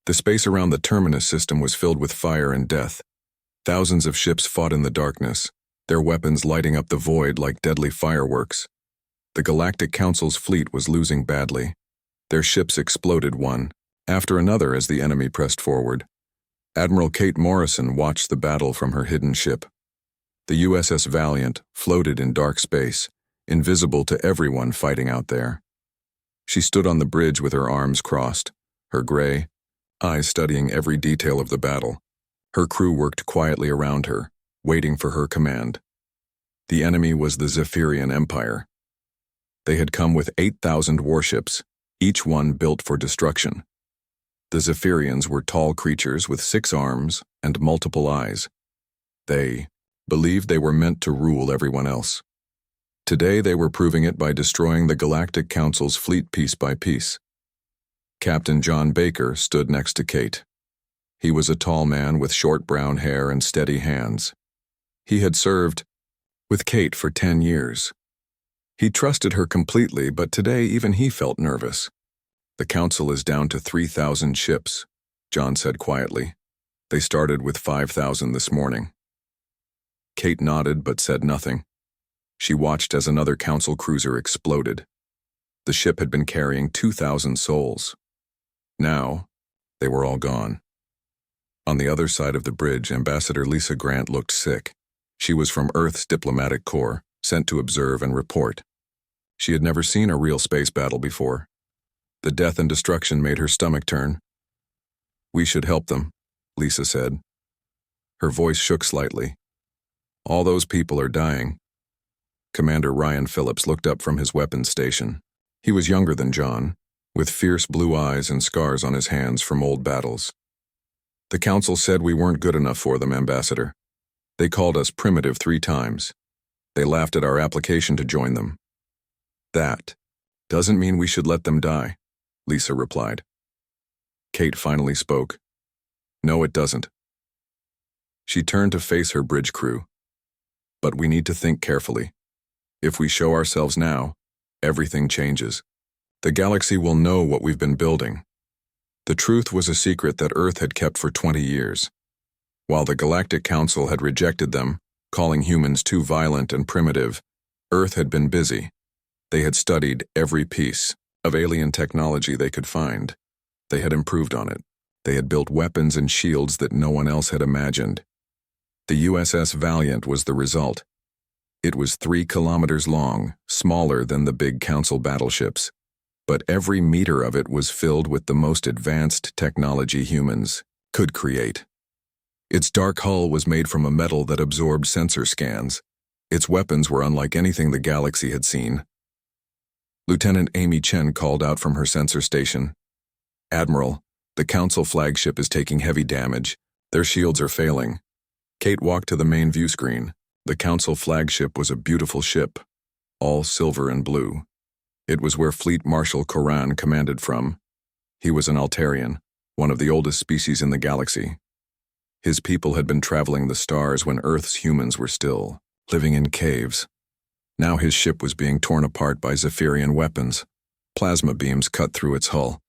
The space around the terminus system was filled with fire and death. Thousands of ships fought in the darkness, their weapons lighting up the void like deadly fireworks. The Galactic Council's fleet was losing badly. Their ships exploded one after another as the enemy pressed forward. Admiral Kate Morrison watched the battle from her hidden ship. The USS Valiant floated in dark space, invisible to everyone fighting out there. She stood on the bridge with her arms crossed, her gray eyes studying every detail of the battle. Her crew worked quietly around her, waiting for her command. The enemy was the Zephyrian Empire. They had come with 8,000 warships, each one built for destruction. The Zephyrians were tall creatures with 6 arms and multiple eyes. They believed they were meant to rule everyone else. Today they were proving it by destroying the Galactic Council's fleet piece by piece. Captain John Baker stood next to Kate. He was a tall man with short brown hair and steady hands. He had served with Kate for 10 years. He trusted her completely, but today even he felt nervous. "The Council is down to 3,000 ships," John said quietly. "They started with 5,000 this morning." Kate nodded but said nothing. She watched as another Council cruiser exploded. The ship had been carrying 2,000 souls. Now, they were all gone. On the other side of the bridge, Ambassador Lisa Grant looked sick. She was from Earth's diplomatic corps, sent to observe and report. She had never seen a real space battle before. The death and destruction made her stomach turn. "We should help them," Lisa said. Her voice shook slightly. "All those people are dying." Commander Ryan Phillips looked up from his weapons station. He was younger than John, with fierce blue eyes and scars on his hands from old battles. "The Council said we weren't good enough for them, Ambassador. They called us primitive 3 times. They laughed at our application to join them." "That doesn't mean we should let them die," Lisa replied. Kate finally spoke. "No, it doesn't." She turned to face her bridge crew. "But we need to think carefully. If we show ourselves now, everything changes. The galaxy will know what we've been building." The truth was a secret that Earth had kept for 20 years. While the Galactic Council had rejected them, calling humans too violent and primitive, Earth had been busy. They had studied every piece of alien technology they could find. They had improved on it. They had built weapons and shields that no one else had imagined. The USS Valiant was the result. It was 3 kilometers long, smaller than the big Council battleships, but every meter of it was filled with the most advanced technology humans could create. Its dark hull was made from a metal that absorbed sensor scans. Its weapons were unlike anything the galaxy had seen. Lieutenant Amy Chen called out from her sensor station. "Admiral, the Council flagship is taking heavy damage. Their shields are failing." Kate walked to the main view screen. The Council flagship was a beautiful ship, all silver and blue. It was where Fleet Marshal Koran commanded from. He was an Altarian, one of the oldest species in the galaxy. His people had been traveling the stars when Earth's humans were still living in caves. Now his ship was being torn apart by Zephyrian weapons. Plasma beams cut through its hull.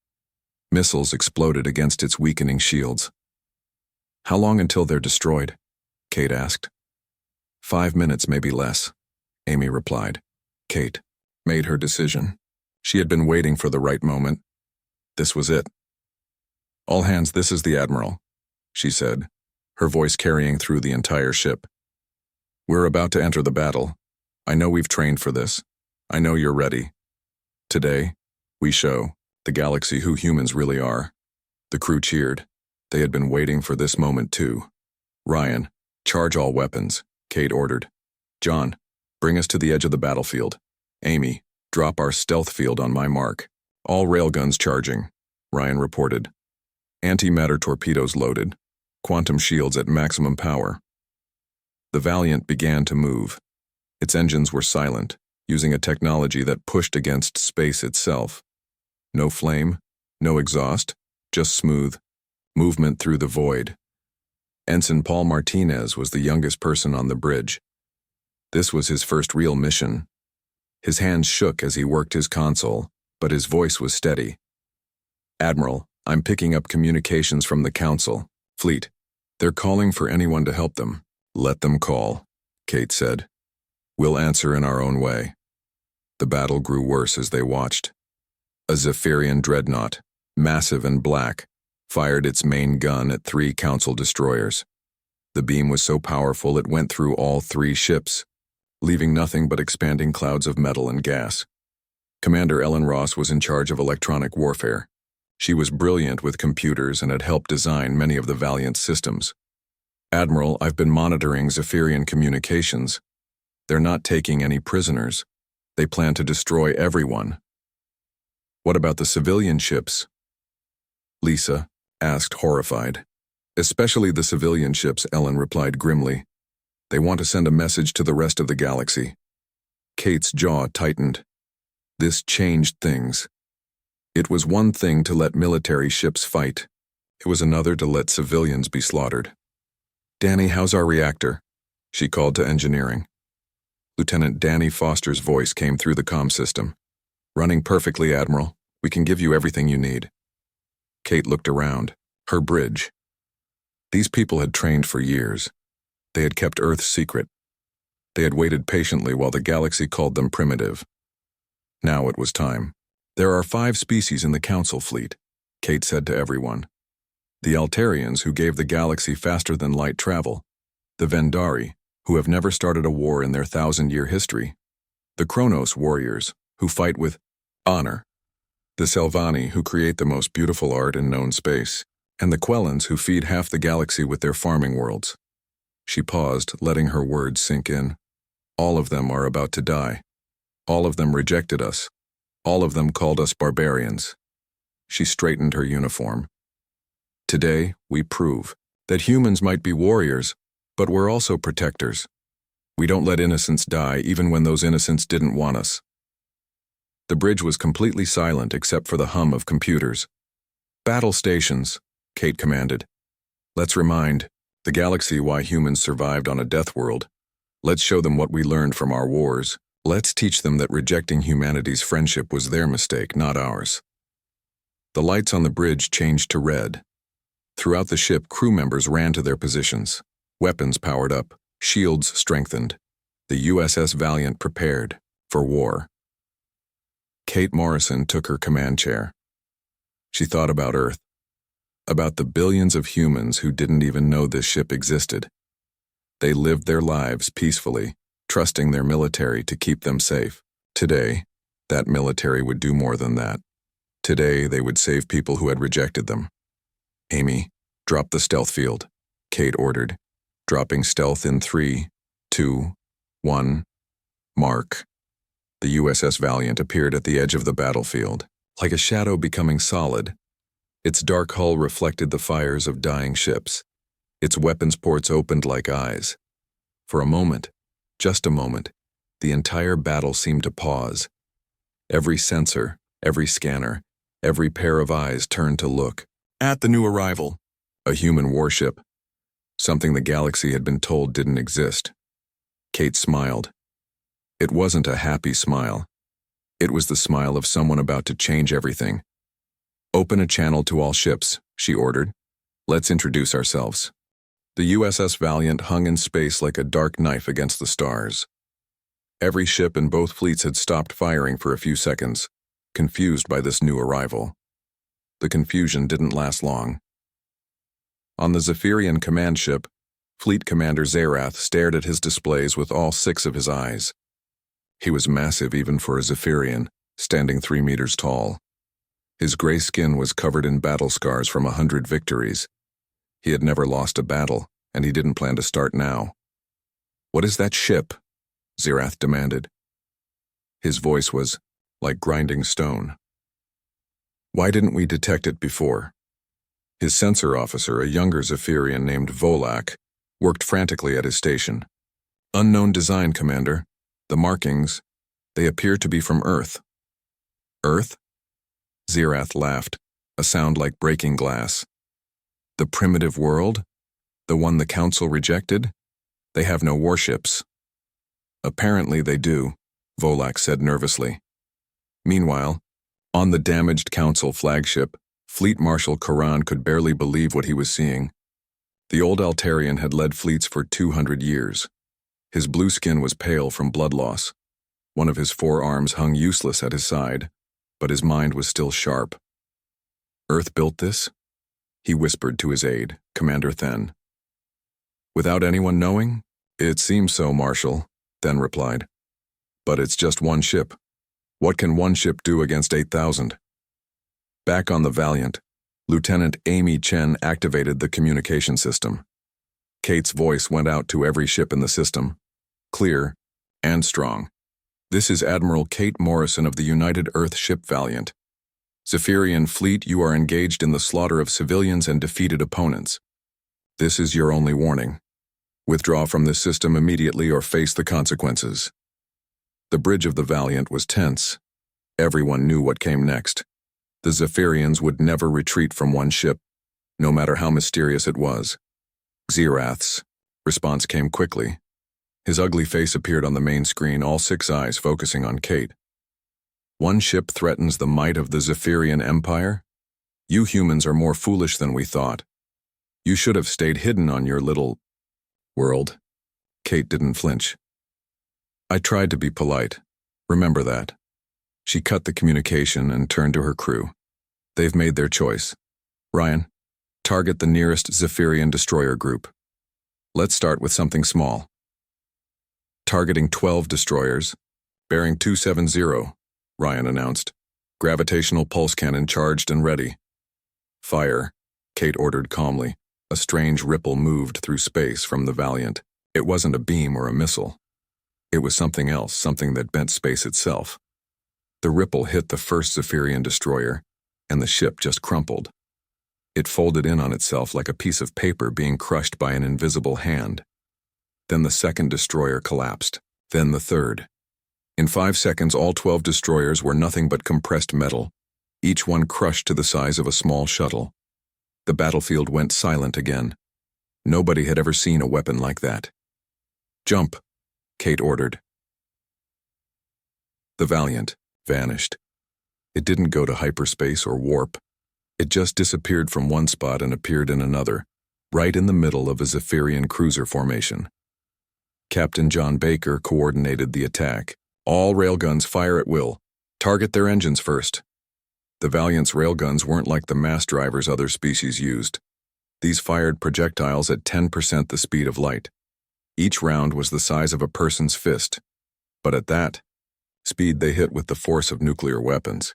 Missiles exploded against its weakening shields. "How long until they're destroyed?" Kate asked. 5 minutes, maybe less," Amy replied. Kate made her decision. She had been waiting for the right moment. This was it. "All hands, this is the Admiral," she said, her voice carrying through the entire ship. "We're about to enter the battle. I know we've trained for this. I know you're ready. Today, we show the galaxy who humans really are." The crew cheered. They had been waiting for this moment too. "Ryan, charge all weapons," Kate ordered. "John, bring us to the edge of the battlefield. Amy, drop our stealth field on my mark." "All railguns charging," Ryan reported. "Antimatter torpedoes loaded. Quantum shields at maximum power." The Valiant began to move. Its engines were silent, using a technology that pushed against space itself. No flame, no exhaust, just smooth movement through the void. Ensign Paul Martinez was the youngest person on the bridge. This was his first real mission. His hands shook as he worked his console, but his voice was steady. "Admiral, I'm picking up communications from the Council. Fleet. They're calling for anyone to help them. Let them call, Kate said. We'll answer in our own way. The battle grew worse as they watched. A Zephyrian dreadnought, massive and black, fired its main gun at 3 Council destroyers. The beam was so powerful it went through all 3 ships, leaving nothing but expanding clouds of metal and gas. Commander Ellen Ross was in charge of electronic warfare. She was brilliant with computers and had helped design many of the Valiant's systems. Admiral, I've been monitoring Zephyrian communications. They're not taking any prisoners. They plan to destroy everyone. What about the civilian ships? Lisa asked, horrified. Especially the civilian ships, Ellen replied grimly. They want to send a message to the rest of the galaxy. Kate's jaw tightened. This changed things. It was one thing to let military ships fight. It was another to let civilians be slaughtered. Danny, how's our reactor? She called to engineering. Lieutenant Danny Foster's voice came through the comm system. Running perfectly, Admiral. We can give you everything you need. Kate looked around. Her bridge. These people had trained for years. They had kept Earth's secret. They had waited patiently while the galaxy called them primitive. Now it was time. There are 5 species in the Council fleet, Kate said to everyone. The Altarians, who gave the galaxy faster-than-light travel. The Vendari, who have never started a war in their 1,000-year history. The Kronos warriors, who fight with honor. The Selvani, who create the most beautiful art in known space. And the Quellans, who feed half the galaxy with their farming worlds. She paused, letting her words sink in. All of them are about to die. All of them rejected us. All of them called us barbarians. She straightened her uniform. Today, we prove that humans might be warriors, but we're also protectors. We don't let innocents die even when those innocents didn't want us. The bridge was completely silent except for the hum of computers. Battle stations, Kate commanded. Let's remind the galaxy why humans survived on a death world. Let's show them what we learned from our wars. Let's teach them that rejecting humanity's friendship was their mistake, not ours. The lights on the bridge changed to red. Throughout the ship, crew members ran to their positions. Weapons powered up, shields strengthened. The USS Valiant prepared for war. Kate Morrison took her command chair. She thought about Earth, about the billions of humans who didn't even know this ship existed. They lived their lives peacefully, trusting their military to keep them safe. Today, that military would do more than that. Today, they would save people who had rejected them. Amy, drop the stealth field, Kate ordered, dropping stealth in 3, 2, 1, mark. The USS Valiant appeared at the edge of the battlefield, like a shadow becoming solid. Its dark hull reflected the fires of dying ships. Its weapons ports opened like eyes. For a moment, just a moment, the entire battle seemed to pause. Every sensor, every scanner, every pair of eyes turned to look. At the new arrival, a human warship. Something the galaxy had been told didn't exist. Kate smiled. It wasn't a happy smile. It was the smile of someone about to change everything. Open a channel to all ships, she ordered. Let's introduce ourselves. The USS Valiant hung in space like a dark knife against the stars. Every ship in both fleets had stopped firing for a few seconds, confused by this new arrival. The confusion didn't last long. On the Zephyrian command ship, Fleet Commander Zerath stared at his displays with all 6 of his eyes. He was massive even for a Zephyrian, standing 3 meters tall. His gray skin was covered in battle scars from 100 victories. He had never lost a battle, and he didn't plan to start now. What is that ship? Zerath demanded. His voice was like grinding stone. Why didn't we detect it before? His sensor officer, a younger Zephyrian named Volak, worked frantically at his station. Unknown design, Commander. The markings, they appear to be from Earth. Earth? Zerath laughed, a sound like breaking glass. The primitive world? The one the Council rejected? They have no warships. Apparently they do, Volak said nervously. Meanwhile, on the damaged Council flagship, Fleet Marshal Karan could barely believe what he was seeing. The old Altarian had led fleets for 200 years. His blue skin was pale from blood loss. One of his forearms hung useless at his side, but his mind was still sharp. Earth built this? He whispered to his aide, Commander Then. Without anyone knowing? It seems so, Marshal, Then replied. But it's just one ship. What can one ship do against 8,000? Back on the Valiant, Lieutenant Amy Chen activated the communication system. Kate's voice went out to every ship in the system, clear and strong. This is Admiral Kate Morrison of the United Earth Ship Valiant. Zephyrian Fleet, you are engaged in the slaughter of civilians and defeated opponents. This is your only warning. Withdraw from this system immediately or face the consequences. The bridge of the Valiant was tense. Everyone knew what came next. The Zephyrians would never retreat from one ship, no matter how mysterious it was. Xerath's response came quickly. His ugly face appeared on the main screen, all 6 eyes focusing on Kate. One ship threatens the might of the Zephyrian Empire? You humans are more foolish than we thought. You should have stayed hidden on your little world. Kate didn't flinch. I tried to be polite. Remember that. She cut the communication and turned to her crew. They've made their choice. Ryan, target the nearest Zephyrian destroyer group. Let's start with something small. Targeting 12 destroyers. Bearing 270, Ryan announced. Gravitational pulse cannon charged and ready. Fire, Kate ordered calmly. A strange ripple moved through space from the Valiant. It wasn't a beam or a missile. It was something else, something that bent space itself. The ripple hit the first Zephyrian destroyer, and the ship just crumpled. It folded in on itself like a piece of paper being crushed by an invisible hand. Then the second destroyer collapsed, then the third. In 5 seconds, all 12 destroyers were nothing but compressed metal, each one crushed to the size of a small shuttle. The battlefield went silent again. Nobody had ever seen a weapon like that. Jump, Kate ordered. The Valiant vanished. It didn't go to hyperspace or warp. It just disappeared from one spot and appeared in another, right in the middle of a Zephyrian cruiser formation. Captain John Baker coordinated the attack. All railguns fire at will. Target their engines first. The Valiant's railguns weren't like the mass drivers other species used. These fired projectiles at 10% the speed of light. Each round was the size of a person's fist. But at that speed, they hit with the force of nuclear weapons.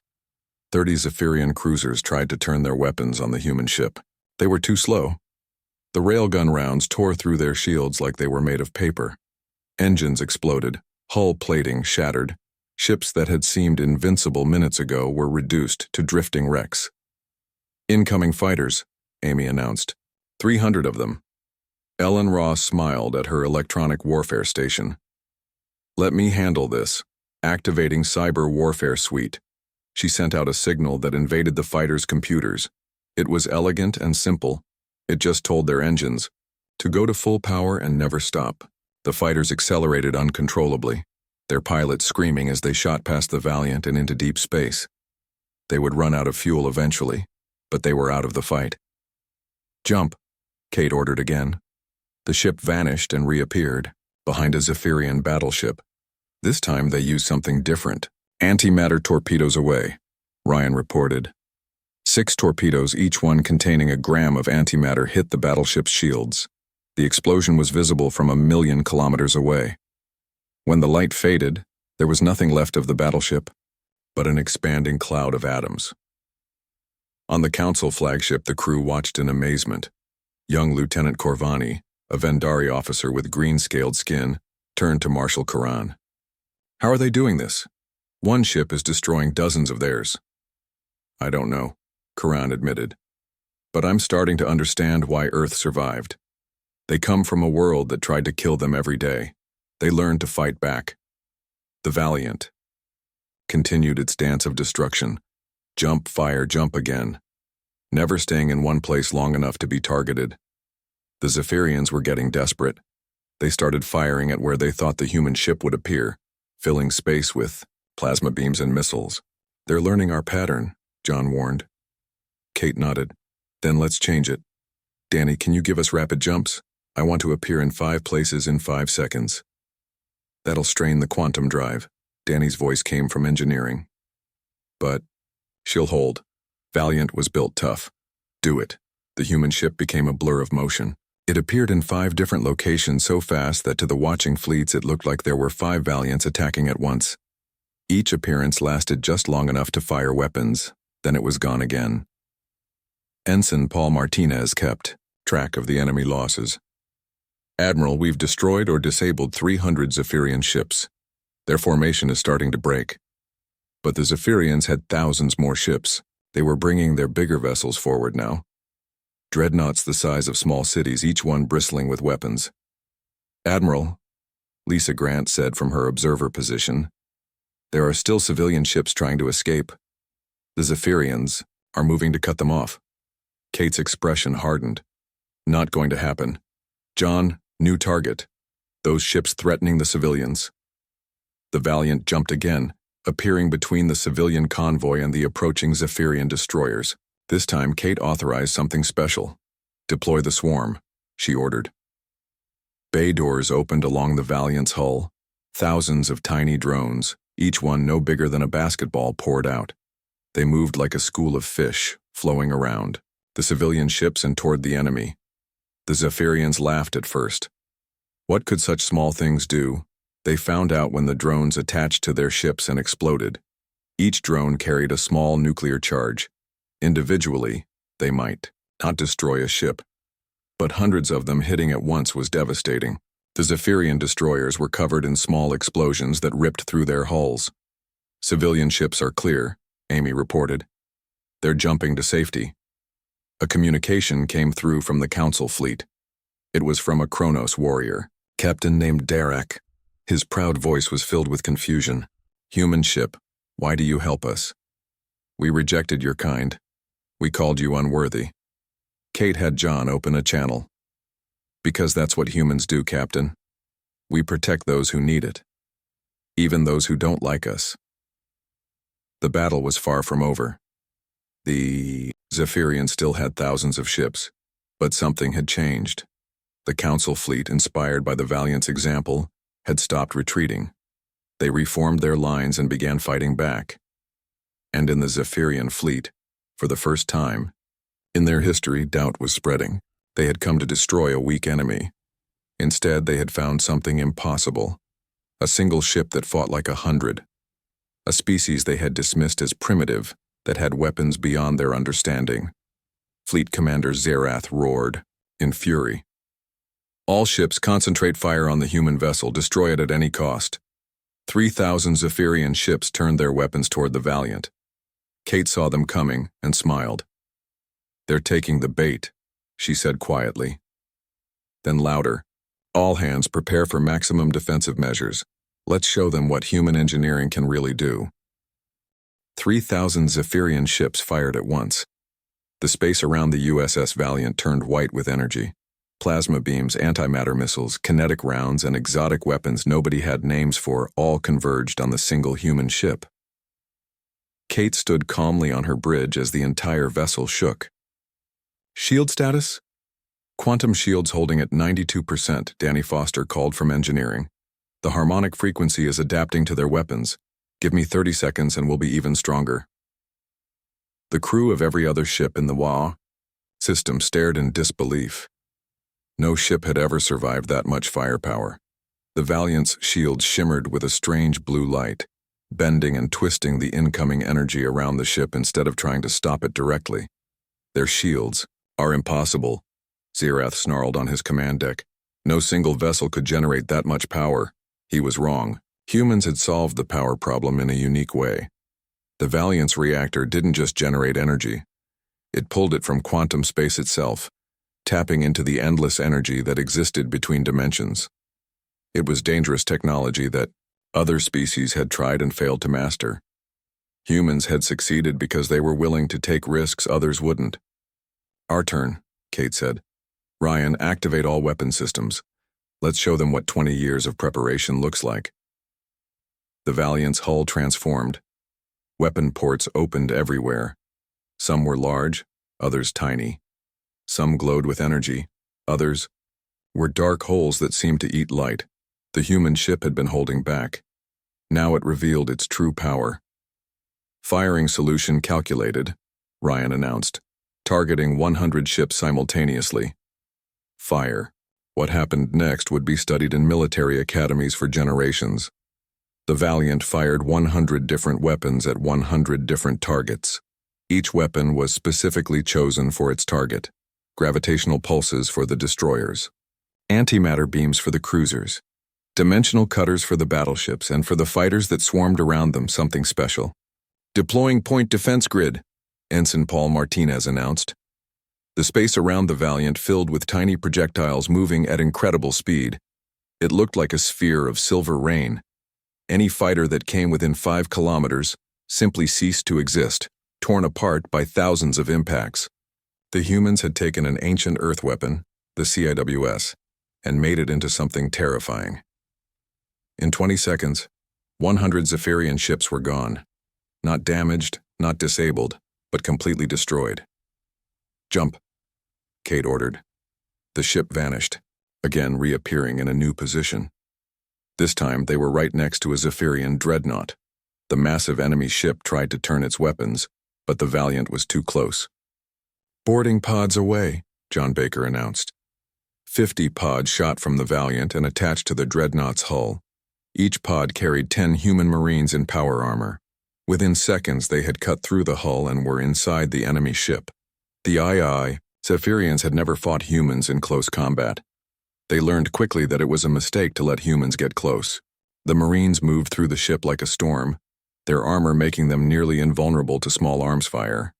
30 Zephyrian cruisers tried to turn their weapons on the human ship. They were too slow. The railgun rounds tore through their shields like they were made of paper. Engines exploded, hull plating shattered. Ships that had seemed invincible minutes ago were reduced to drifting wrecks. Incoming fighters, Amy announced. 300 of them. Ellen Ross smiled at her electronic warfare station. Let me handle this. Activating Cyber Warfare Suite. She sent out a signal that invaded the fighters' computers. It was elegant and simple. It just told their engines to go to full power and never stop. The fighters accelerated uncontrollably, their pilots screaming as they shot past the Valiant and into deep space. They would run out of fuel eventually, but they were out of the fight. Jump, Kate ordered again. The ship vanished and reappeared, behind a Zephyrian battleship. This time they used something different. Antimatter torpedoes away, Ryan reported. 6 torpedoes, each one containing a gram of antimatter, hit the battleship's shields. The explosion was visible from 1,000,000 kilometers away. When the light faded, there was nothing left of the battleship but an expanding cloud of atoms. On the Council flagship, the crew watched in amazement. Young Lieutenant Corvani, a Vendari officer with green-scaled skin, turned to Marshal Karan. How are they doing this? One ship is destroying dozens of theirs. I don't know, Karan admitted. But I'm starting to understand why Earth survived. They come from a world that tried to kill them every day. They learned to fight back. The Valiant continued its dance of destruction. Jump, fire, jump again. Never staying in one place long enough to be targeted. The Zephyrians were getting desperate. They started firing at where they thought the human ship would appear, filling space with plasma beams and missiles. They're learning our pattern, John warned. Kate nodded. Then let's change it. Danny, can you give us rapid jumps? I want to appear in 5 places in 5 seconds. That'll strain the quantum drive. Danny's voice came from engineering. But she'll hold. Valiant was built tough. Do it. The human ship became a blur of motion. It appeared in 5 different locations so fast that to the watching fleets it looked like there were 5 Valiants attacking at once. Each appearance lasted just long enough to fire weapons, then it was gone again. Ensign Paul Martinez kept track of the enemy losses. Admiral, we've destroyed or disabled 300 Zephyrian ships. Their formation is starting to break. But the Zephyrians had thousands more ships. They were bringing their bigger vessels forward now. Dreadnoughts the size of small cities, each one bristling with weapons. Admiral, Lisa Grant said from her observer position, there are still civilian ships trying to escape. The Zephyrians are moving to cut them off. Kate's expression hardened. Not going to happen. John, new target. Those ships threatening the civilians. The Valiant jumped again, appearing between the civilian convoy and the approaching Zephyrian destroyers. This time, Kate authorized something special. Deploy the swarm, she ordered. Bay doors opened along the Valiant's hull. Thousands of tiny drones, each one no bigger than a basketball, poured out. They moved like a school of fish, flowing around the civilian ships and toward the enemy. The Zephyrians laughed at first. What could such small things do? They found out when the drones attached to their ships and exploded. Each drone carried a small nuclear charge. Individually, they might not destroy a ship, but hundreds of them hitting at once was devastating. The Zephyrian destroyers were covered in small explosions that ripped through their hulls. Civilian ships are clear, Amy reported. They're jumping to safety. A communication came through from the Council fleet. It was from a Kronos warrior, captain named Derek. His proud voice was filled with confusion. Human ship, why do you help us? We rejected your kind. We called you unworthy. Kate had John open a channel. Because that's what humans do, Captain. We protect those who need it. Even those who don't like us. The battle was far from over. The Zephyrians still had thousands of ships, but something had changed. The Council fleet, inspired by the Valiant's example, had stopped retreating. They reformed their lines and began fighting back. And in the Zephyrian fleet, for the first time in their history, doubt was spreading. They had come to destroy a weak enemy. Instead, they had found something impossible. A single ship that fought like 100. A species they had dismissed as primitive, that had weapons beyond their understanding. Fleet Commander Zerath roared, in fury. All ships concentrate fire on the human vessel, destroy it at any cost. 3,000 Zephyrian ships turned their weapons toward the Valiant. Kate saw them coming and smiled. They're taking the bait, she said quietly. Then louder, all hands prepare for maximum defensive measures. Let's show them what human engineering can really do. 3,000 Zephyrian ships fired at once. The space around the USS Valiant turned white with energy. Plasma beams, antimatter missiles, kinetic rounds, and exotic weapons nobody had names for all converged on the single human ship. Kate stood calmly on her bridge as the entire vessel shook. Shield status? Quantum shields holding at 92%, Danny Foster called from engineering. The harmonic frequency is adapting to their weapons. Give me 30 seconds and we'll be even stronger. The crew of every other ship in the HFY system stared in disbelief. No ship had ever survived that much firepower. The Valiant's shields shimmered with a strange blue light, bending and twisting the incoming energy around the ship instead of trying to stop it directly. Their shields are impossible, Zerath snarled on his command deck. No single vessel could generate that much power. He was wrong. Humans had solved the power problem in a unique way. The Valiant's reactor didn't just generate energy. It pulled it from quantum space itself, tapping into the endless energy that existed between dimensions. It was dangerous technology that other species had tried and failed to master. Humans had succeeded because they were willing to take risks others wouldn't. Our turn, Kate said. Ryan, activate all weapon systems. Let's show them what 20 years of preparation looks like. The Valiant's hull transformed. Weapon ports opened everywhere. Some were large, others tiny. Some glowed with energy, others were dark holes that seemed to eat light. The human ship had been holding back. Now it revealed its true power. Firing solution calculated, Ryan announced, targeting 100 ships simultaneously. Fire. What happened next would be studied in military academies for generations. The Valiant fired 100 different weapons at 100 different targets. Each weapon was specifically chosen for its target. Gravitational pulses for the destroyers, antimatter beams for the cruisers, dimensional cutters for the battleships, and for the fighters that swarmed around them, something special. Deploying point defense grid, Ensign Paul Martinez announced. The space around the Valiant filled with tiny projectiles moving at incredible speed. It looked like a sphere of silver rain. Any fighter that came within 5 kilometers simply ceased to exist, torn apart by thousands of impacts. The humans had taken an ancient Earth weapon, the CIWS, and made it into something terrifying. In 20 seconds, 100 Zephyrian ships were gone. Not damaged, not disabled, but completely destroyed. Jump, Kate ordered. The ship vanished, again reappearing in a new position. This time they were right next to a Zephyrian dreadnought. The massive enemy ship tried to turn its weapons, but the Valiant was too close. Boarding pods away, John Baker announced. 50 pods shot from the Valiant and attached to the dreadnought's hull. Each pod carried 10 human Marines in power armor. Within seconds they had cut through the hull and were inside the enemy ship. The II, Zephyrians had never fought humans in close combat. They learned quickly that it was a mistake to let humans get close. The Marines moved through the ship like a storm, their armor making them nearly invulnerable to small arms fire.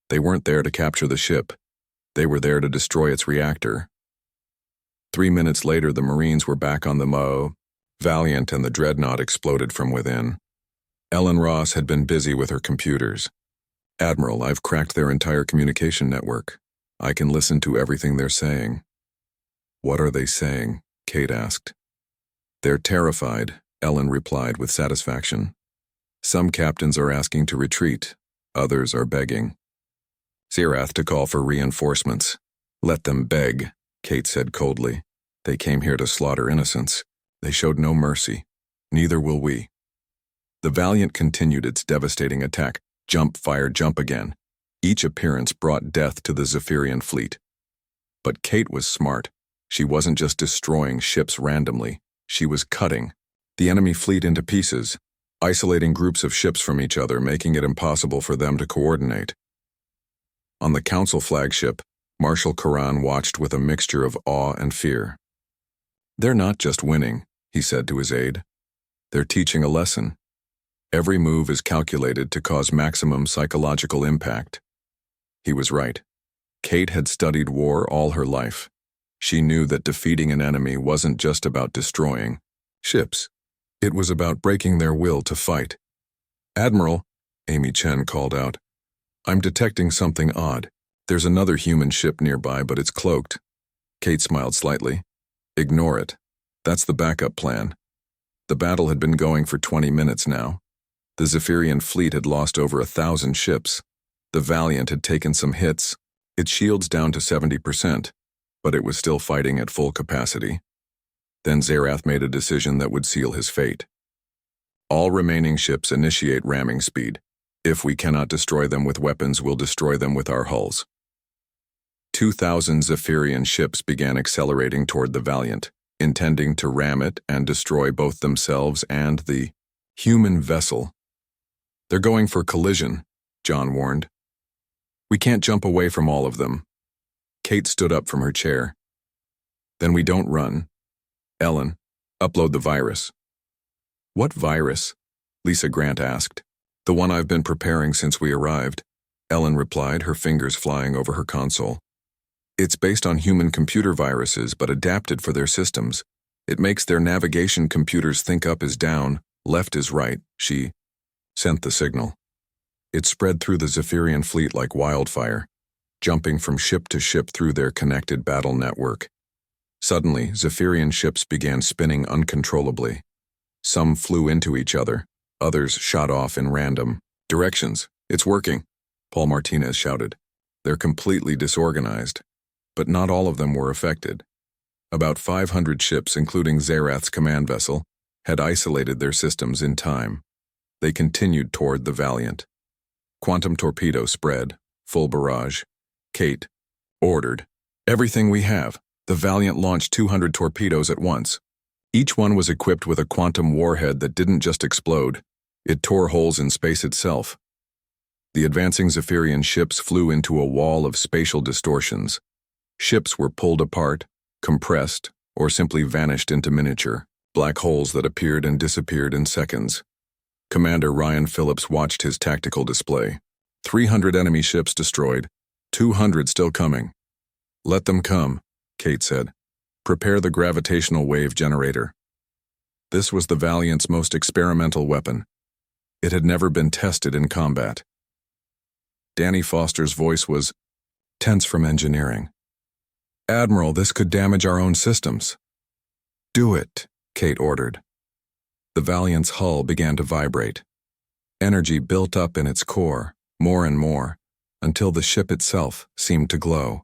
They weren't there to capture the ship. They were there to destroy its reactor. 3 minutes later, the Marines were back on the Valiant, and the dreadnought exploded from within. Ellen Ross had been busy with her computers. Admiral, I've cracked their entire communication network. I can listen to everything they're saying. What are they saying? Kate asked. They're terrified, Ellen replied with satisfaction. Some captains are asking to retreat. Others are begging. Zerath to call for reinforcements. Let them beg, Kate said coldly. They came here to slaughter innocents. They showed no mercy. Neither will we. The Valiant continued its devastating attack. Jump, fire, jump again. Each appearance brought death to the Zephyrian fleet. But Kate was smart. She wasn't just destroying ships randomly. She was cutting the enemy fleet into pieces, isolating groups of ships from each other, making it impossible for them to coordinate. On the Council flagship, Marshal Karan watched with a mixture of awe and fear. They're not just winning, he said to his aide. They're teaching a lesson. Every move is calculated to cause maximum psychological impact. He was right. Kate had studied war all her life. She knew that defeating an enemy wasn't just about destroying ships. It was about breaking their will to fight. Admiral, Amy Chen called out, I'm detecting something odd. There's another human ship nearby, but it's cloaked. Kate smiled slightly. Ignore it. That's the backup plan. The battle had been going for 20 minutes now. The Zephyrian fleet had lost over 1,000 ships. The Valiant had taken some hits, its shields down to 70%, but it was still fighting at full capacity. Then Zerath made a decision that would seal his fate. All remaining ships initiate ramming speed. If we cannot destroy them with weapons, we'll destroy them with our hulls. 2,000 Zephyrian ships began accelerating toward the Valiant, intending to ram it and destroy both themselves and the human vessel. They're going for collision, John warned. We can't jump away from all of them. Kate stood up from her chair. Then we don't run. Ellen, upload the virus. What virus? Lisa Grant asked. The one I've been preparing since we arrived, Ellen replied, her fingers flying over her console. It's based on human computer viruses, but adapted for their systems. It makes their navigation computers think up is down, left is right. She sent the signal. It spread through the Zephyrian fleet like wildfire, jumping from ship to ship through their connected battle network. Suddenly, Zephyrian ships began spinning uncontrollably. Some flew into each other. Others shot off in random directions. It's working, Paul Martinez shouted. They're completely disorganized, but not all of them were affected. About 500 ships, including Zerath's command vessel, had isolated their systems in time. They continued toward the Valiant. Quantum torpedo spread, full barrage. Kate ordered, "Everything we have." The Valiant launched 200 torpedoes at once. Each one was equipped with a quantum warhead that didn't just explode. It tore holes in space itself. The advancing Zephyrian ships flew into a wall of spatial distortions. Ships were pulled apart, compressed, or simply vanished into miniature black holes that appeared and disappeared in seconds. Commander Ryan Phillips watched his tactical display. 300 enemy ships destroyed, 200 still coming. "Let them come," Kate said. "Prepare the gravitational wave generator." This was the Valiant's most experimental weapon. It had never been tested in combat. Danny Foster's voice was tense from engineering. "Admiral, this could damage our own systems." "Do it," Kate ordered. The Valiant's hull began to vibrate. Energy built up in its core, more and more, until the ship itself seemed to glow.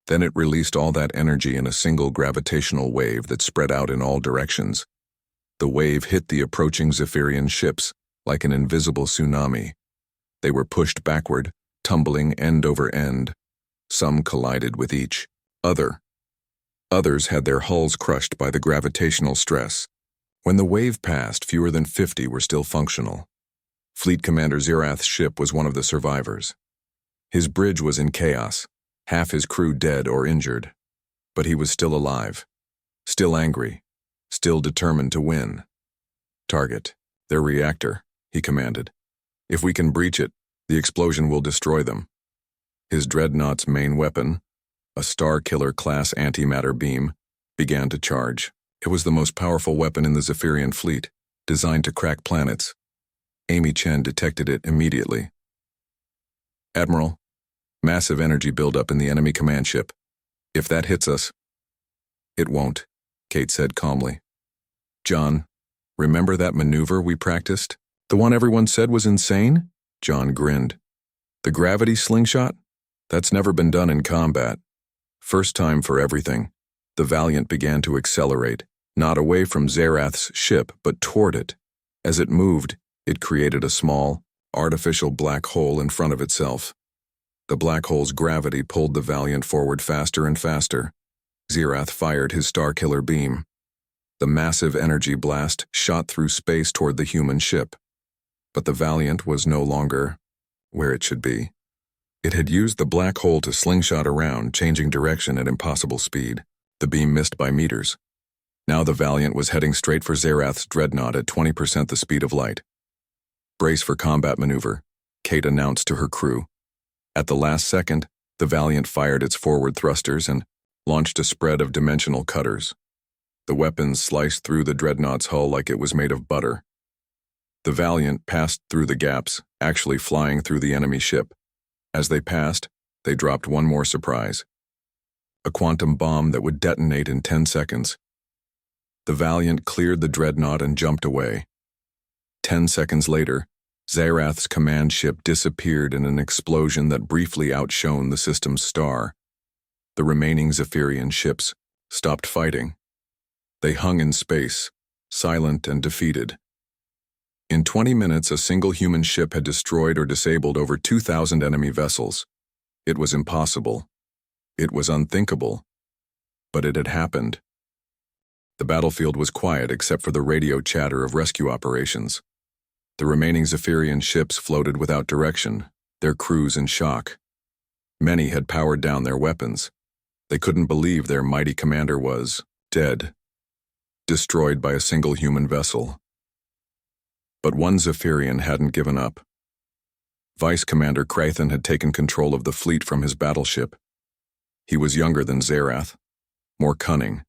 Then it released all that energy in a single gravitational wave that spread out in all directions. The wave hit the approaching Zephyrian ships like an invisible tsunami. They were pushed backward, tumbling end over end. Some collided with each other. Others had their hulls crushed by the gravitational stress. When the wave passed, fewer than 50 were still functional. Fleet Commander Zerath's ship was one of the survivors. His bridge was in chaos, half his crew dead or injured. But he was still alive, still angry, still determined to win. "Target their reactor," he commanded. "If we can breach it, the explosion will destroy them." His dreadnought's main weapon, a Starkiller-class antimatter beam, began to charge. It was the most powerful weapon in the Zephyrian fleet, designed to crack planets. Amy Chen detected it immediately. "Admiral, massive energy buildup in the enemy command ship. If that hits us..." "It won't," Kate said calmly. "John, remember that maneuver we practiced? The one everyone said was insane?" John grinned. "The gravity slingshot? That's never been done in combat. First time for everything." The Valiant began to accelerate, not away from Zerath's ship, but toward it. As it moved, it created a small, artificial black hole in front of itself. The black hole's gravity pulled the Valiant forward faster and faster. Zerath fired his Starkiller beam. The massive energy blast shot through space toward the human ship. But the Valiant was no longer where it should be. It had used the black hole to slingshot around, changing direction at impossible speed. The beam missed by meters. Now the Valiant was heading straight for Zerath's dreadnought at 20% the speed of light. "Brace for combat maneuver," Kate announced to her crew. At the last second, the Valiant fired its forward thrusters and launched a spread of dimensional cutters. The weapons sliced through the dreadnought's hull like it was made of butter. The Valiant passed through the gaps, actually flying through the enemy ship. As they passed, they dropped one more surprise. A quantum bomb that would detonate in 10 seconds. The Valiant cleared the dreadnought and jumped away. 10 seconds later, Zerath's command ship disappeared in an explosion that briefly outshone the system's star. The remaining Zephyrian ships stopped fighting. They hung in space, silent and defeated. In 20 minutes, a single human ship had destroyed or disabled over 2,000 enemy vessels. It was impossible. It was unthinkable. But it had happened. The battlefield was quiet except for the radio chatter of rescue operations. The remaining Zephyrian ships floated without direction, their crews in shock. Many had powered down their weapons. They couldn't believe their mighty commander was dead, destroyed by a single human vessel. But one Zephyrian hadn't given up. Vice Commander Crathen had taken control of the fleet from his battleship. He was younger than Zerath, more cunning,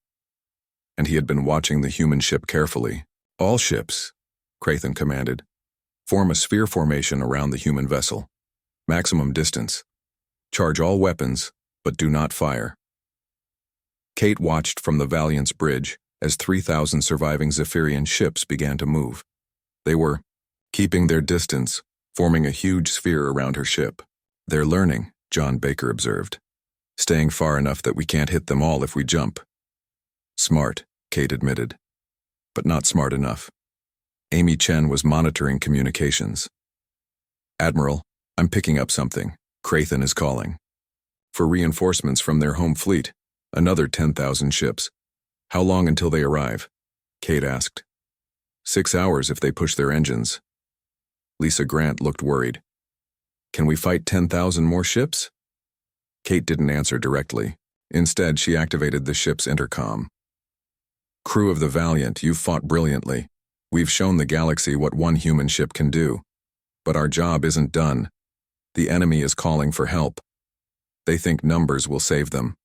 and he had been watching the human ship carefully. "All ships," Crathen commanded, "form a sphere formation around the human vessel. Maximum distance. Charge all weapons, but do not fire." Kate watched from the Valiant's bridge as 3,000 surviving Zephyrian ships began to move. They were keeping their distance, forming a huge sphere around her ship. "They're learning," John Baker observed. Staying far enough that we can't hit them all if we jump. Smart, Kate admitted. But not smart enough. Amy Chen was monitoring communications. Admiral, I'm picking up something. Crathen is calling. For reinforcements from their home fleet. Another 10,000 ships. How long until they arrive? Kate asked. 6 hours if they push their engines. Lisa Grant looked worried. Can we fight 10,000 more ships? Kate didn't answer directly. Instead, she activated the ship's intercom. Crew of the Valiant, you've fought brilliantly. We've shown the galaxy what one human ship can do. But our job isn't done. The enemy is calling for help. They think numbers will save them.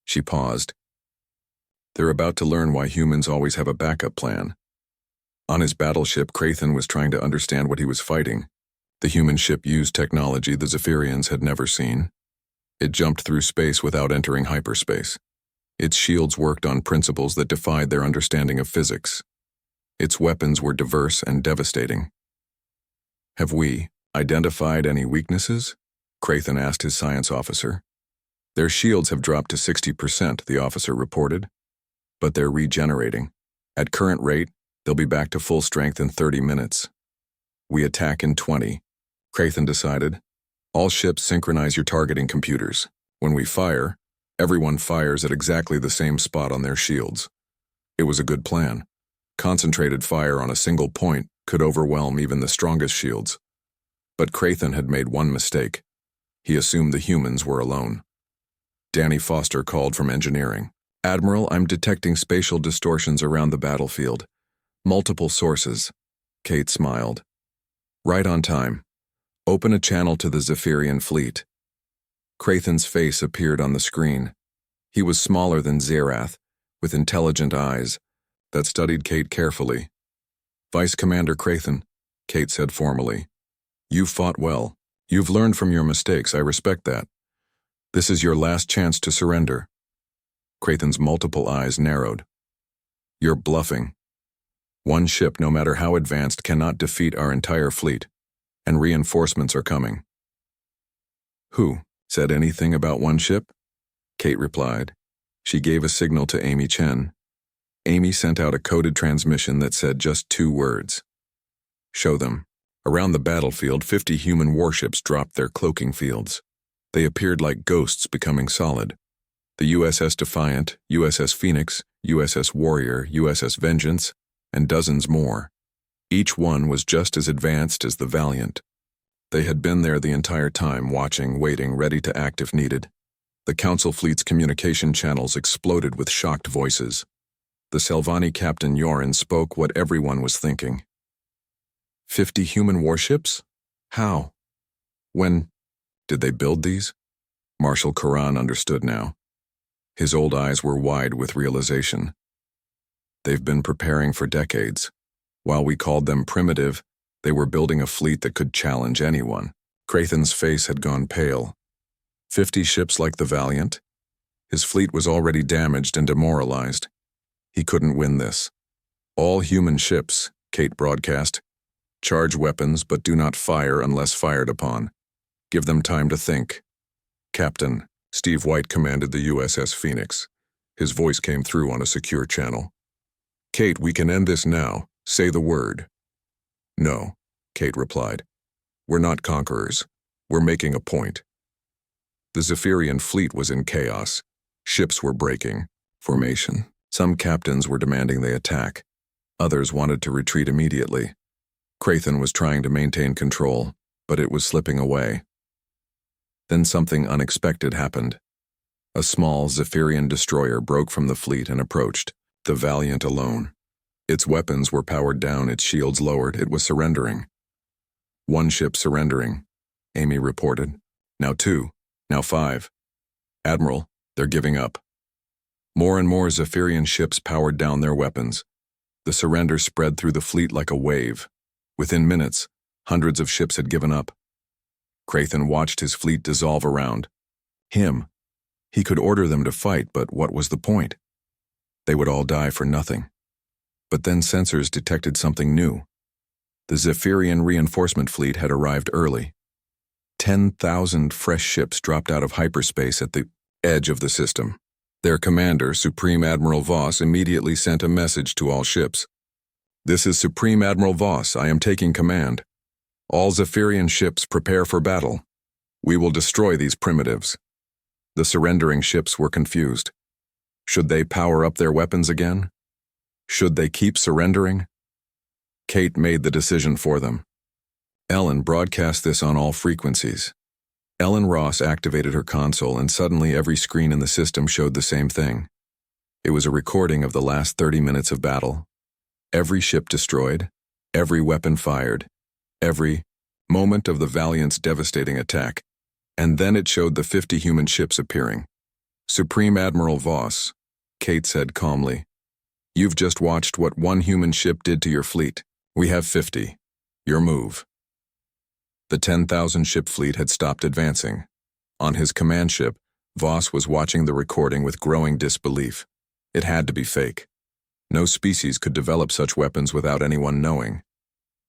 She paused. They're about to learn why humans always have a backup plan. On his battleship, Crathen was trying to understand what he was fighting. The human ship used technology the Zephyrians had never seen. It jumped through space without entering hyperspace. Its shields worked on principles that defied their understanding of physics. Its weapons were diverse and devastating. Have we identified any weaknesses? Crathen asked his science officer. Their shields have dropped to 60%, the officer reported. But they're regenerating. At current rate, they'll be back to full strength in 30 minutes. We attack in 20. Crathen decided. All ships synchronize your targeting computers. When we fire, everyone fires at exactly the same spot on their shields. It was a good plan. Concentrated fire on a single point could overwhelm even the strongest shields. But Crathen had made one mistake. He assumed the humans were alone. Danny Foster called from engineering. Admiral, I'm detecting spatial distortions around the battlefield. Multiple sources. Kate smiled. Right on time. Open a channel to the Zephyrian fleet. Crathen's face appeared on the screen. He was smaller than Zerath, with intelligent eyes that studied Kate carefully. Vice Commander Crathen, Kate said formally. You fought well. You've learned from your mistakes, I respect that. This is your last chance to surrender. Crathen's multiple eyes narrowed. You're bluffing. One ship, no matter how advanced, cannot defeat our entire fleet, and reinforcements are coming. Who said anything about one ship? Kate replied. She gave a signal to Amy Chen. Amy sent out a coded transmission that said just 2 words. Show them. Around the battlefield, 50 human warships dropped their cloaking fields. They appeared like ghosts becoming solid. The USS Defiant, USS Phoenix, USS Warrior, USS Vengeance, and dozens more. Each one was just as advanced as the Valiant. They had been there the entire time, watching, waiting, ready to act if needed. The Council fleet's communication channels exploded with shocked voices. The Selvani Captain Yorin spoke what everyone was thinking. 50 human warships? How? When? Did they build these? Marshal Karan understood now. His old eyes were wide with realization. They've been preparing for decades. While we called them primitive, they were building a fleet that could challenge anyone. Crathen's face had gone pale. 50 ships like the Valiant? His fleet was already damaged and demoralized. He couldn't win this. All human ships, Kate broadcast. Charge weapons, but do not fire unless fired upon. Give them time to think. Captain, Steve White commanded the USS Phoenix. His voice came through on a secure channel. Kate, we can end this now. Say the word. No, Kate replied. We're not conquerors. We're making a point. The Zephyrian fleet was in chaos. Ships were breaking. Formation. Some captains were demanding they attack. Others wanted to retreat immediately. Crathen was trying to maintain control, but it was slipping away. Then something unexpected happened. A small Zephyrian destroyer broke from the fleet and approached, the Valiant alone. Its weapons were powered down, its shields lowered. It was surrendering. One ship surrendering, Amy reported. Now 2, now 5. Admiral, they're giving up. More and more Zephyrian ships powered down their weapons. The surrender spread through the fleet like a wave. Within minutes, hundreds of ships had given up. Crathen watched his fleet dissolve around him. He could order them to fight, but what was the point? They would all die for nothing. But then sensors detected something new. The Zephyrian reinforcement fleet had arrived early. 10,000 fresh ships dropped out of hyperspace at the edge of the system. Their commander, Supreme Admiral Voss, immediately sent a message to all ships. "This is Supreme Admiral Voss. I am taking command. All Zephyrian ships prepare for battle. We will destroy these primitives." The surrendering ships were confused. Should they power up their weapons again? Should they keep surrendering? Kate made the decision for them. Ellen broadcast this on all frequencies. Ellen Ross activated her console, and suddenly every screen in the system showed the same thing. It was a recording of the last 30 minutes of battle. Every ship destroyed, every weapon fired, every moment of the Valiant's devastating attack. And then it showed the 50 human ships appearing. "Supreme Admiral Voss," Kate said calmly, "you've just watched what one human ship did to your fleet. We have 50. Your move." The 10,000 ship fleet had stopped advancing. On his command ship, Voss was watching the recording with growing disbelief. It had to be fake. No species could develop such weapons without anyone knowing.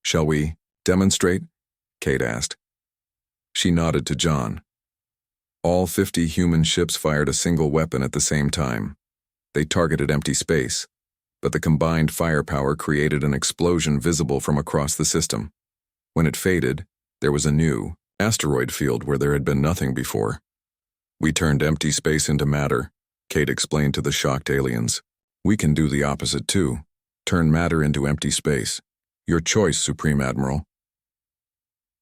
"Shall we demonstrate?" Kate asked. She nodded to John. All 50 human ships fired a single weapon at the same time. They targeted empty space, but the combined firepower created an explosion visible from across the system. When it faded, there was a new asteroid field where there had been nothing before. "We turned empty space into matter," Kate explained to the shocked aliens. "We can do the opposite too. Turn matter into empty space. Your choice, Supreme Admiral."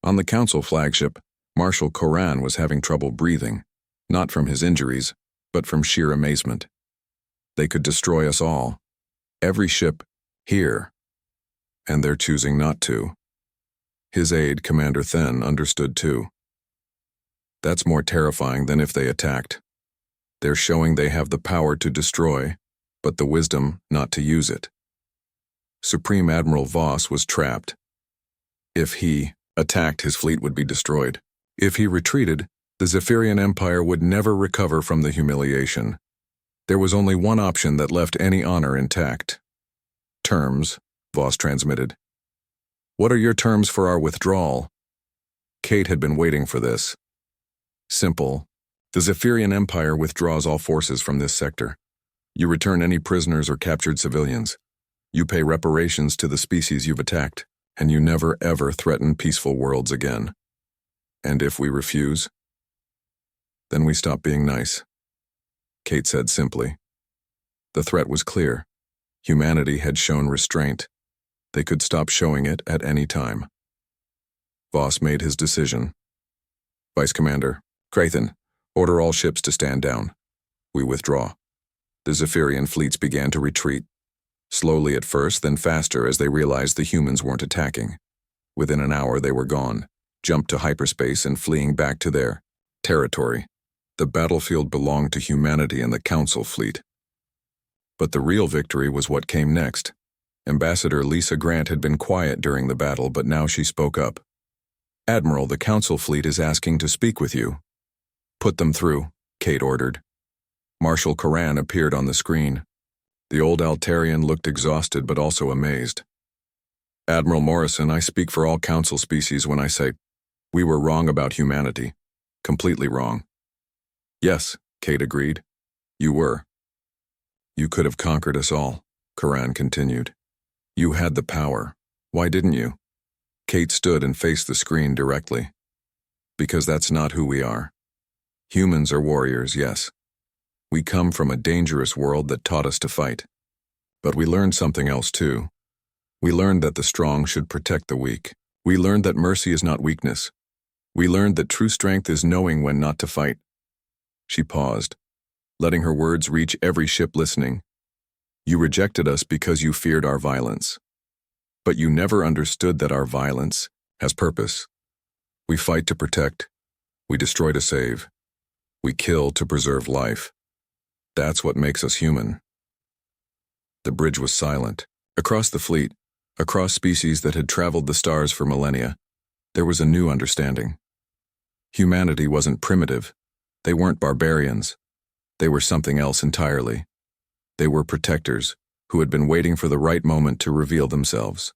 On the Council flagship, Marshal Koran was having trouble breathing, not from his injuries, but from sheer amazement. They could destroy us all. Every ship here. And they're choosing not to. His aide, Commander Then, understood too. That's more terrifying than if they attacked. They're showing they have the power to destroy, but the wisdom not to use it. Supreme Admiral Voss was trapped. If he attacked, his fleet would be destroyed. If he retreated, the Zephyrian Empire would never recover from the humiliation. There was only one option that left any honor intact. "Terms," Voss transmitted. "What are your terms for our withdrawal?" Kate had been waiting for this. "Simple. The Zephyrian Empire withdraws all forces from this sector. You return any prisoners or captured civilians. You pay reparations to the species you've attacked, and you never ever threaten peaceful worlds again. And if we refuse, then we stop being nice," Kate said simply. The threat was clear. Humanity had shown restraint. They could stop showing it at any time. Voss made his decision. "Vice Commander, Crathen, order all ships to stand down. We withdraw." The Zephyrian fleets began to retreat. Slowly at first, then faster as they realized the humans weren't attacking. Within an hour they were gone, jumped to hyperspace and fleeing back to their territory. The battlefield belonged to humanity and the Council fleet. But the real victory was what came next. Ambassador Lisa Grant had been quiet during the battle, but now she spoke up. "Admiral, the Council fleet is asking to speak with you." "Put them through," Kate ordered. Marshal Koran appeared on the screen. The old Altarian looked exhausted but also amazed. "Admiral Morrison, I speak for all Council species when I say, we were wrong about humanity. Completely wrong." "Yes," Kate agreed. "You were. You could have conquered us all," Koran continued. "You had the power. Why didn't you?" Kate stood and faced the screen directly. "Because that's not who we are. Humans are warriors, yes. We come from a dangerous world that taught us to fight. But we learned something else too. We learned that the strong should protect the weak. We learned that mercy is not weakness. We learned that true strength is knowing when not to fight." She paused, letting her words reach every ship listening. "You rejected us because you feared our violence. But you never understood that our violence has purpose. We fight to protect. We destroy to save. We kill to preserve life. That's what makes us human." The bridge was silent. Across the fleet, across species that had traveled the stars for millennia, there was a new understanding. Humanity wasn't primitive. They weren't barbarians. They were something else entirely. They were protectors who had been waiting for the right moment to reveal themselves.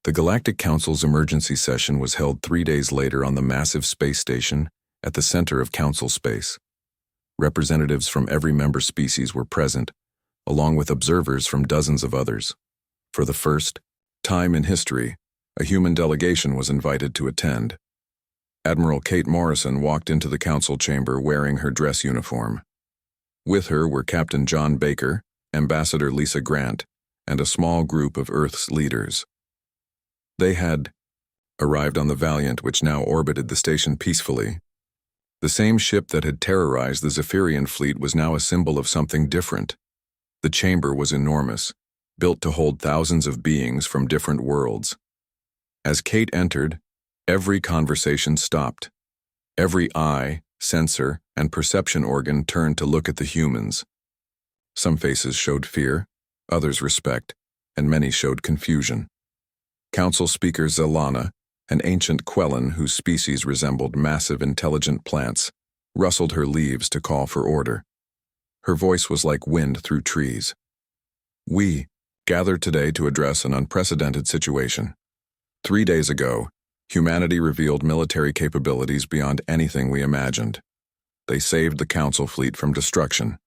The Galactic Council's emergency session was held 3 days later on the massive space station at the center of Council space. Representatives from every member species were present, along with observers from dozens of others. For the first time in history, a human delegation was invited to attend. Admiral Kate Morrison walked into the council chamber wearing her dress uniform. With her were Captain John Baker, Ambassador Lisa Grant, and a small group of Earth's leaders. They had arrived on the Valiant, which now orbited the station peacefully. The same ship that had terrorized the Zephyrian fleet was now a symbol of something different. The chamber was enormous, built to hold thousands of beings from different worlds. As Kate entered, every conversation stopped. Every eye, sensor, and perception organ turned to look at the humans. Some faces showed fear, others respect, and many showed confusion. Council Speaker Zelana, an ancient Quellan whose species resembled massive intelligent plants, rustled her leaves to call for order. Her voice was like wind through trees. We gathered today to address an unprecedented situation. 3 days ago, humanity revealed military capabilities beyond anything we imagined. They saved the Council fleet from destruction.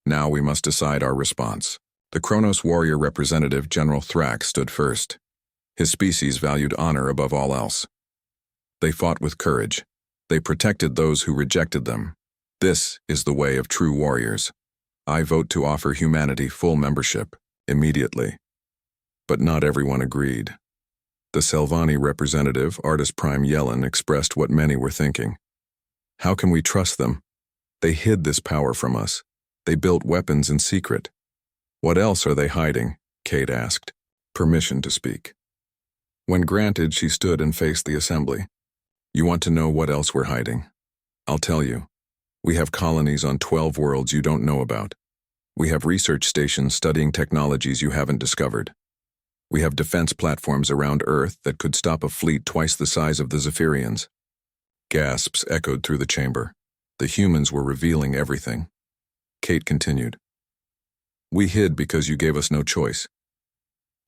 Now we must decide our response. The Kronos warrior representative, General Thrak, stood first. His species valued honor above all else. They fought with courage. They protected those who rejected them. This is the way of true warriors. I vote to offer humanity full membership, immediately. But not everyone agreed. The Selvani representative, Artis Prime Yellen, expressed what many were thinking. How can we trust them? They hid this power from us. They built weapons in secret. What else are they hiding? Kate asked. Permission to speak. When granted, she stood and faced the assembly. You want to know what else we're hiding? I'll tell you. We have colonies on 12 worlds you don't know about. We have research stations studying technologies you haven't discovered. We have defense platforms around Earth that could stop a fleet twice the size of the Zephyrians. Gasps echoed through the chamber. The humans were revealing everything. Kate continued. We hid because you gave us no choice.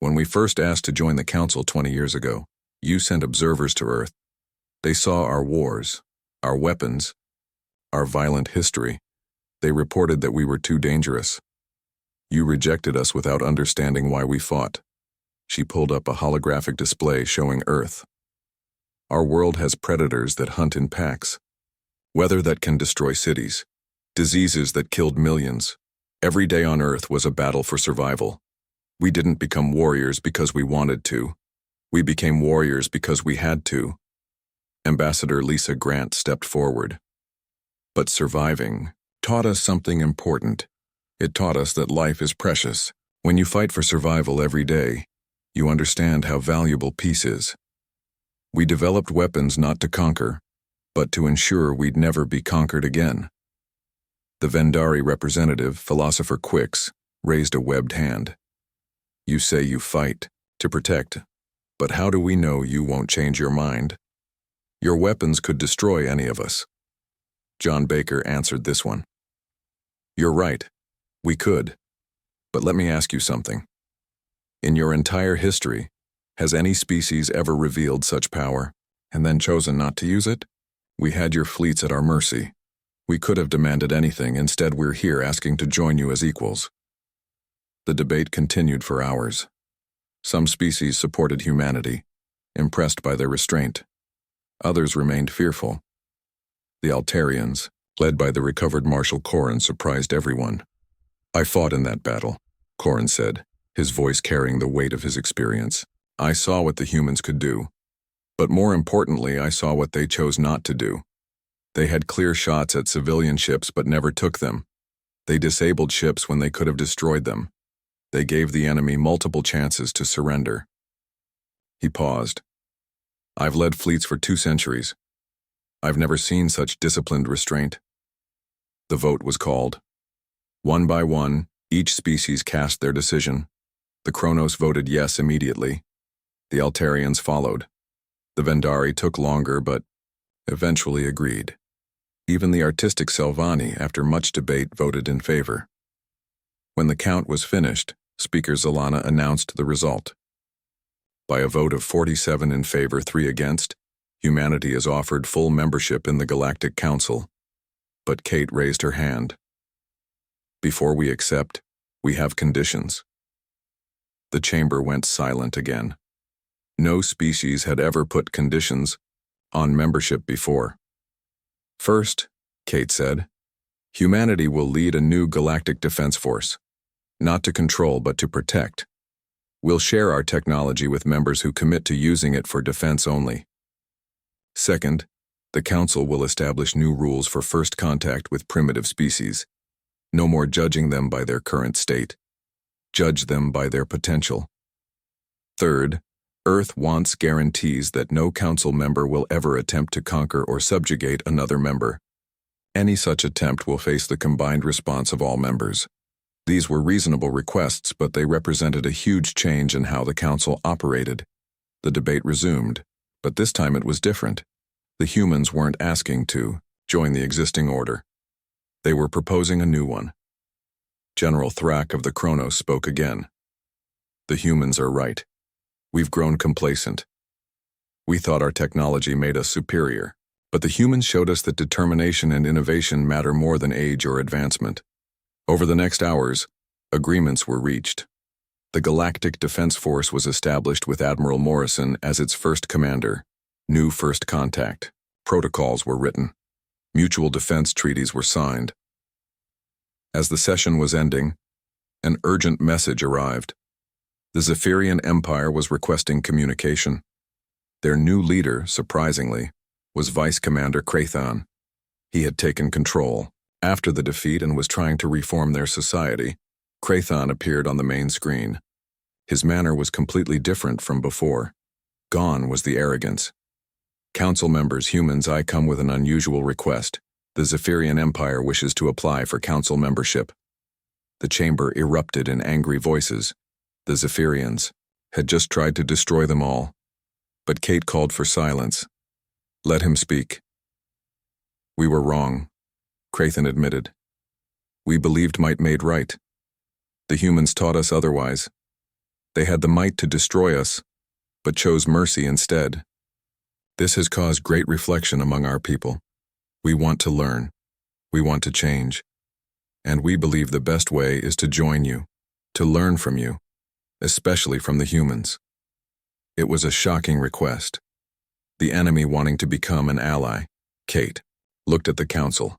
When we first asked to join the Council 20 years ago, you sent observers to Earth. They saw our wars, our weapons, our violent history. They reported that we were too dangerous. You rejected us without understanding why we fought. She pulled up a holographic display showing Earth. Our world has predators that hunt in packs, weather that can destroy cities, diseases that killed millions. Every day on Earth was a battle for survival. We didn't become warriors because we wanted to. We became warriors because we had to. Ambassador Lisa Grant stepped forward. But surviving taught us something important. It taught us that life is precious. When you fight for survival every day, you understand how valuable peace is. We developed weapons not to conquer, but to ensure we'd never be conquered again. The Vendari representative, Philosopher Quix, raised a webbed hand. You say you fight to protect, but how do we know you won't change your mind? Your weapons could destroy any of us. John Baker answered this one. You're right, we could. But let me ask you something. In your entire history, has any species ever revealed such power, and then chosen not to use it? We had your fleets at our mercy. We could have demanded anything, instead we're here asking to join you as equals. The debate continued for hours. Some species supported humanity, impressed by their restraint. Others remained fearful. The Altarians, led by the recovered Marshal Corrin, surprised everyone. I fought in that battle, Corrin said, his voice carrying the weight of his experience. I saw what the humans could do. But more importantly, I saw what they chose not to do. They had clear shots at civilian ships but never took them. They disabled ships when they could have destroyed them. They gave the enemy multiple chances to surrender. He paused. I've led fleets for 2 centuries. I've never seen such disciplined restraint. The vote was called. One by one, each species cast their decision. The Kronos voted yes immediately. The Altarians followed. The Vendari took longer but eventually agreed. Even the artistic Selvani, after much debate, voted in favor. When the count was finished, Speaker Zelana announced the result. By a vote of 47 in favor, 3 against, humanity is offered full membership in the Galactic Council. But Kate raised her hand. Before we accept, we have conditions. The chamber went silent again. No species had ever put conditions on membership before. First, Kate said, humanity will lead a new galactic defense force, not to control but to protect. We'll share our technology with members who commit to using it for defense only. Second, the Council will establish new rules for first contact with primitive species. No more judging them by their current state. Judge them by their potential. Third, Earth wants guarantees that no Council member will ever attempt to conquer or subjugate another member. Any such attempt will face the combined response of all members. These were reasonable requests, but they represented a huge change in how the Council operated. The debate resumed, but this time it was different. The humans weren't asking to join the existing order. They were proposing a new one. General Thrak of the Kronos spoke again. The humans are right. We've grown complacent. We thought our technology made us superior, but the humans showed us that determination and innovation matter more than age or advancement. Over the next hours, agreements were reached. The Galactic Defense Force was established with Admiral Morrison as its first commander. New first contact. Protocols were written. Mutual defense treaties were signed. As the session was ending, an urgent message arrived. The Zephyrian Empire was requesting communication. Their new leader, surprisingly, was Vice Commander Krathon. He had taken control. After the defeat and was trying to reform their society, Krathon appeared on the main screen. His manner was completely different from before. Gone was the arrogance. Council members, humans, I come with an unusual request. The Zephyrian Empire wishes to apply for council membership. The chamber erupted in angry voices. The Zephyrians had just tried to destroy them all. But Kate called for silence. Let him speak. We were wrong, Krathon admitted. We believed might made right. The humans taught us otherwise. They had the might to destroy us, but chose mercy instead. This has caused great reflection among our people. We want to learn. We want to change. And we believe the best way is to join you, to learn from you, especially from the humans. It was a shocking request. The enemy wanting to become an ally. Kate looked at the council.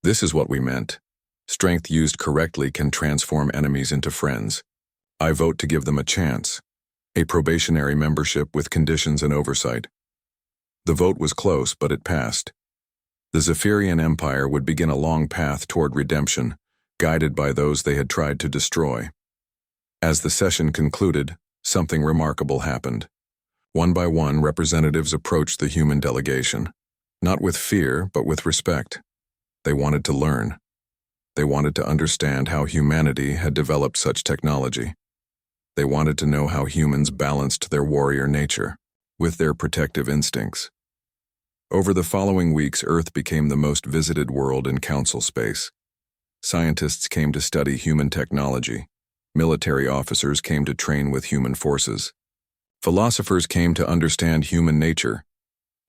This is what we meant. Strength used correctly can transform enemies into friends. I vote to give them a chance. A probationary membership with conditions and oversight. The vote was close, but it passed. The Zephyrian Empire would begin a long path toward redemption, guided by those they had tried to destroy. As the session concluded, something remarkable happened. One by one, representatives approached the human delegation, not with fear, but with respect. They wanted to learn. They wanted to understand how humanity had developed such technology. They wanted to know how humans balanced their warrior nature with their protective instincts. Over the following weeks, Earth became the most visited world in council space. Scientists came to study human technology. Military officers came to train with human forces. Philosophers came to understand human nature.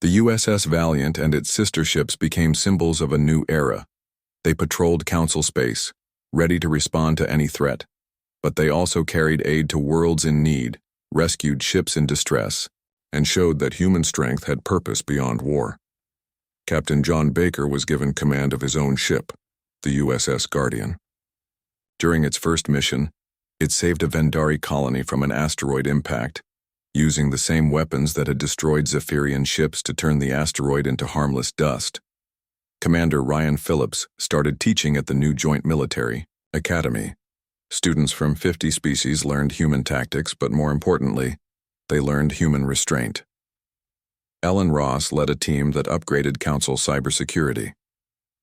The USS Valiant and its sister ships became symbols of a new era. They patrolled council space, ready to respond to any threat. But they also carried aid to worlds in need, rescued ships in distress, and showed that human strength had purpose beyond war. Captain John Baker was given command of his own ship, the USS Guardian. During its first mission, it saved a Vendari colony from an asteroid impact, using the same weapons that had destroyed Zephyrian ships to turn the asteroid into harmless dust. Commander Ryan Phillips started teaching at the new Joint Military Academy. Students from 50 species learned human tactics, but more importantly, they learned human restraint. Ellen Ross led a team that upgraded Council cybersecurity.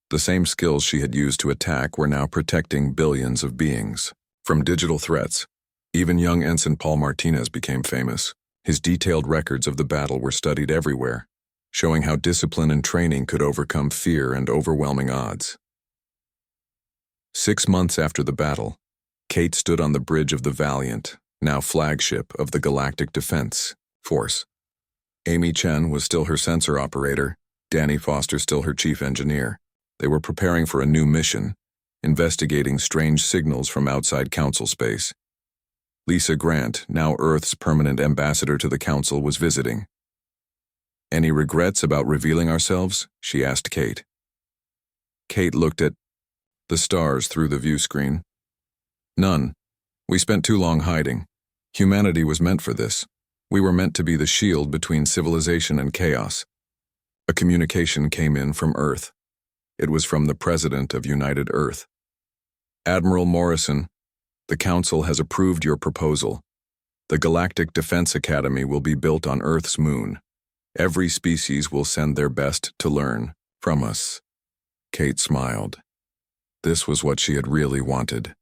The same skills she had used to attack were now protecting billions of beings from digital threats. Even young Ensign Paul Martinez became famous. His detailed records of the battle were studied everywhere, showing how discipline and training could overcome fear and overwhelming odds. 6 months after the battle, Kate stood on the bridge of the Valiant, now flagship of the Galactic Defense Force. Amy Chen was still her sensor operator, Danny Foster still her chief engineer. They were preparing for a new mission, investigating strange signals from outside Council space. Lisa Grant, now Earth's permanent ambassador to the Council, was visiting. "Any regrets about revealing ourselves?" she asked Kate. Kate looked at the stars through the view screen. "None. We spent too long hiding. Humanity was meant for this. We were meant to be the shield between civilization and chaos." A communication came in from Earth. It was from the President of United Earth. "Admiral Morrison, the Council has approved your proposal. The Galactic Defense Academy will be built on Earth's moon. Every species will send their best to learn from us." Kate smiled. This was what she had really wanted.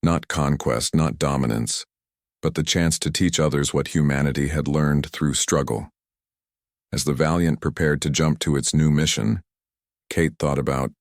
Not conquest, not dominance, but the chance to teach others what humanity had learned through struggle. As the Valiant prepared to jump to its new mission, Kate thought about